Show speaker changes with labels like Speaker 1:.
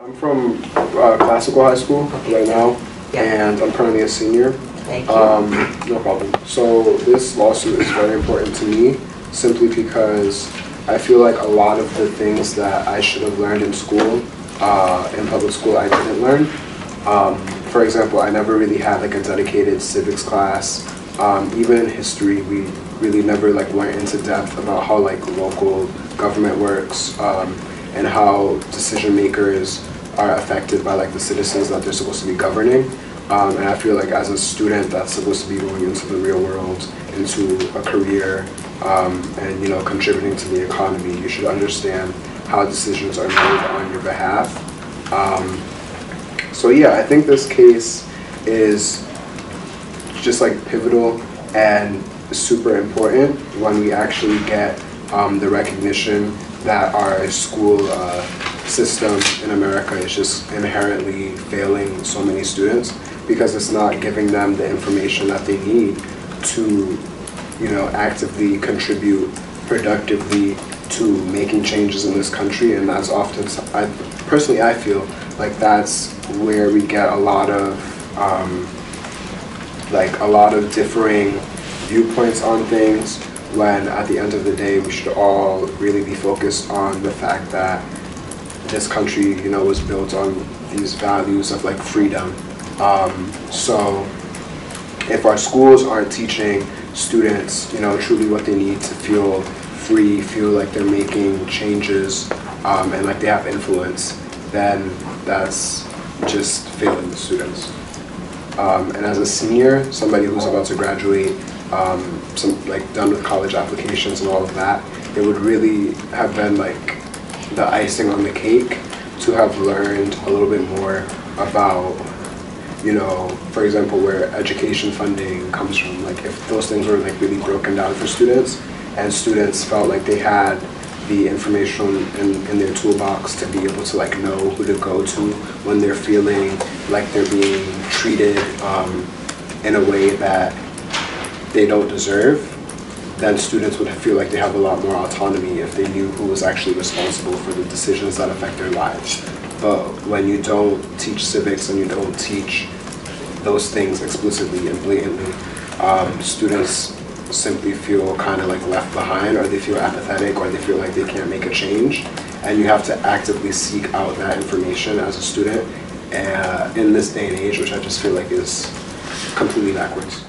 Speaker 1: I'm from classical high school right now, and I'm currently a senior.
Speaker 2: Thank you.
Speaker 1: No problem. So this lawsuit is very important to me simply because I feel like a lot of the things that I should have learned in school, in public school, I didn't learn. For example, I never really had like a dedicated civics class. Even in history, we really never like went into depth about how like local government works, and how decision makers are affected by like the citizens that they're supposed to be governing. And I feel like as a student that's supposed to be going into the real world, into a career, and contributing to the economy, you should understand how decisions are made on your behalf. So yeah, I think this case is just like pivotal and super important when we actually get the recognition that our school system in America is just inherently failing so many students because it's not giving them the information that they need to actively contribute productively to making changes in this country. And that's often, I feel like that's where we get a lot of differing viewpoints on things, when at the end of the day we should all really be focused on the fact that this country was built on these values of like freedom. So if our schools aren't teaching students truly what they need to feel free, feel like they're making changes, and like they have influence, then that's just failing the students. And as a senior, somebody who's about to graduate, done with college applications and all of that, it would really have been like the icing on the cake to have learned a little bit more about, for example, where education funding comes from. Like if those things were like really broken down for students, and students felt like they had the information in their toolbox to be able to like know who to go to when they're feeling like they're being treated in a way that they don't deserve, then students would feel like they have a lot more autonomy if they knew who was actually responsible for the decisions that affect their lives. But when you don't teach civics and you don't teach those things explicitly and blatantly, students simply feel kind of like left behind, or they feel apathetic, or they feel like they can't make a change. And you have to actively seek out that information as a student in this day and age, which I just feel like is completely backwards.